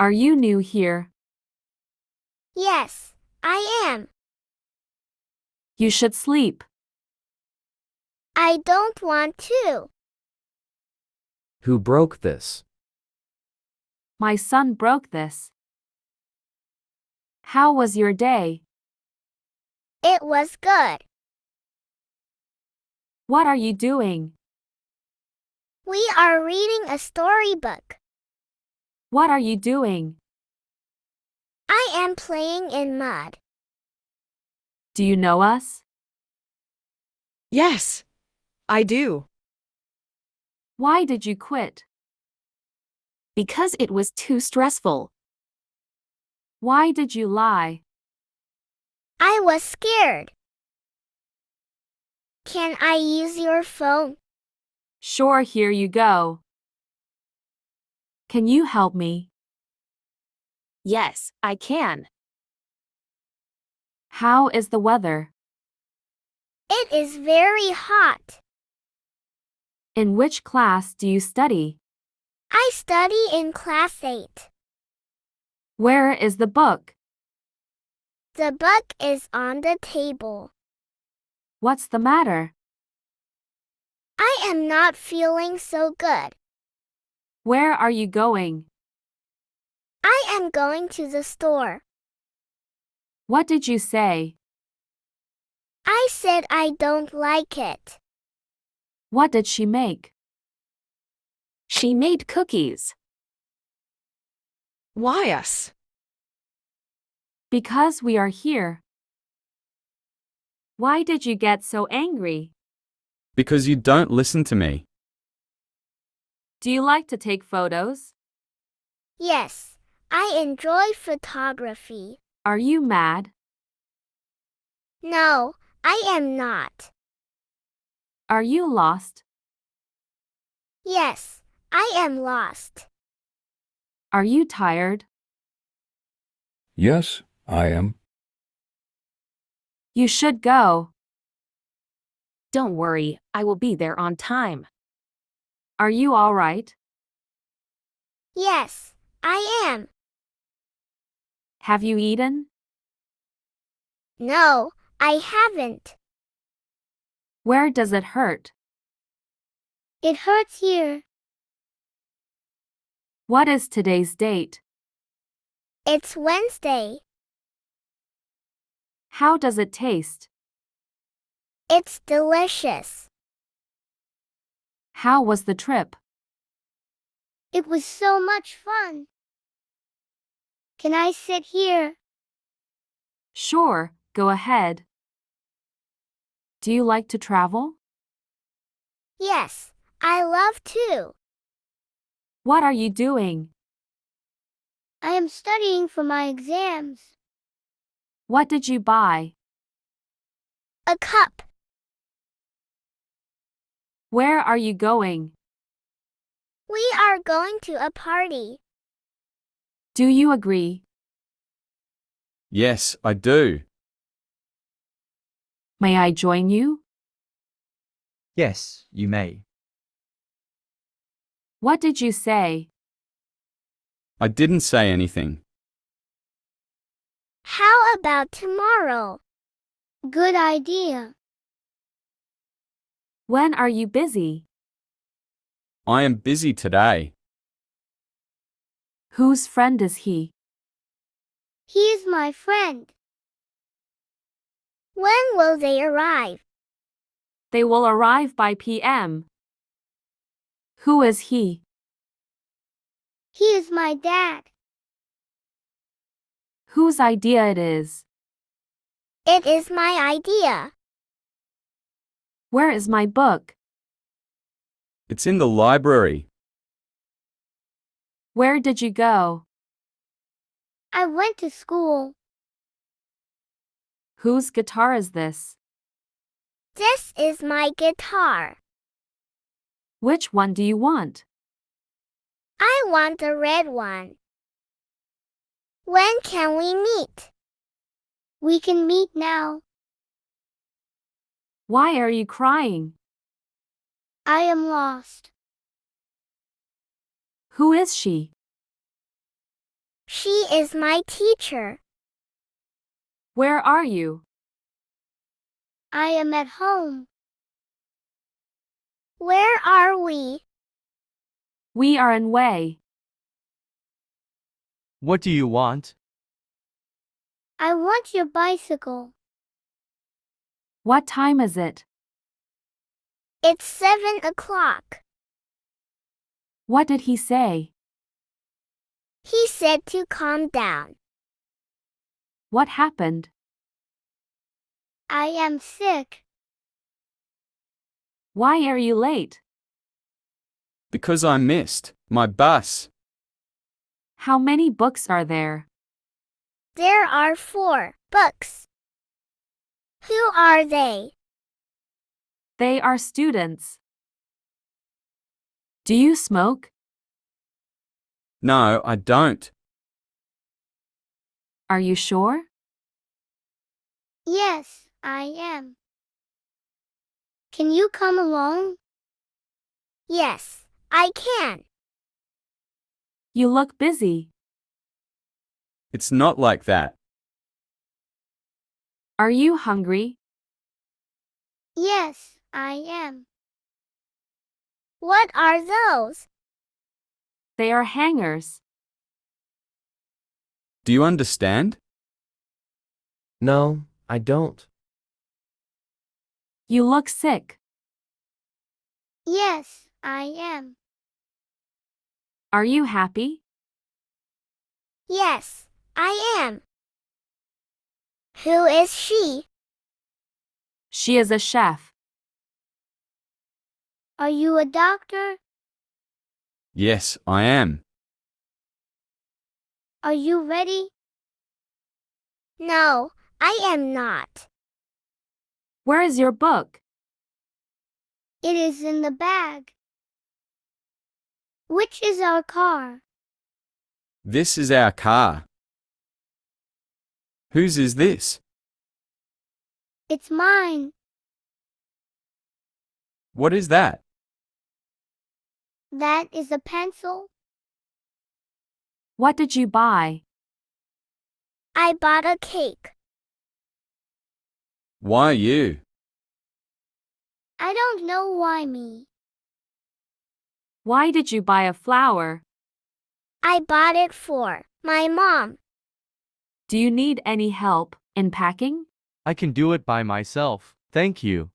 Are you new here? Yes, I am. You should sleep. I don't want to. Who broke this? My son broke this. How was your day? It was good. What are you doing? We are reading a storybook. What are you doing? I am playing in mud. Do you know us? Yes, I do. Why did you quit? Because it was too stressful. Why did you lie? I was scared. Can I use your phone? Sure, here you go. Can you help me? Yes, I can. How is the weather? It is very hot. In which class do you study? I study in class 8. Where is the book? The book is on the table. What's the matter? I am not feeling so good. Where are you going? I am going to the store. What did you say? I said I don't like it. What did she make? She made cookies. Why us? Because we are here. Why did you get so angry? Because you don't listen to me. Do you like to take photos? Yes, I enjoy photography. Are you mad? No, I am not. Are you lost? Yes, I am lost. Are you tired? Yes, I am. You should go. Don't worry, I will be there on time. Are you all right? Yes, I am. Have you eaten? No, I haven't. Where does it hurt? It hurts here. What is today's date? It's Wednesday. How does it taste? It's delicious. How was the trip? It was so much fun. Can I sit here? Sure, go ahead. Do you like to travel? Yes, I love to. What are you doing? I am studying for my exams. What did you buy? A cup. Where are you going? We are going to a party. Do you agree? Yes, I do. May I join you? Yes, you may. What did you say? I didn't say anything. How about tomorrow? Good idea. When are you busy? I am busy today. Whose friend is he? He is my friend. When will they arrive? They will arrive by PM. Who is he? He is my dad. Whose idea it is? It is my idea. Where is my book? It's in the library. Where did you go? I went to school. Whose guitar is this? This is my guitar. Which one do you want? I want the red one. When can we meet? We can meet now. Why are you crying? I am lost. Who is she? She is my teacher. Where are you? I am at home. Where are we? We are in way. What do you want? I want your bicycle. What time is it? It's 7 o'clock. What did he say? He said to calm down. What happened? I am sick. Why are you late? Because I missed my bus. How many books are there? There are 4 books. Who are they? They are students. Do you smoke? No, I don't. Are you sure? Yes, I am. Can you come along? Yes, I can. You look busy. It's not like that. Are you hungry? Yes, I am. What are those? They are hangers. Do you understand? No, I don't. You look sick. Yes, I am. Are you happy? Yes, I am. Who is she? She is a chef. Are you a doctor? Yes, I am. Are you ready? No, I am not. Where is your book? It is in the bag. Which is our car? This is our car. Whose is this? It's mine. What is that? That is a pencil. What did you buy? I bought a cake. Why you? I don't know why me. Why did you buy a flower? I bought it for my mom. Do you need any help in packing? I can do it by myself. Thank you.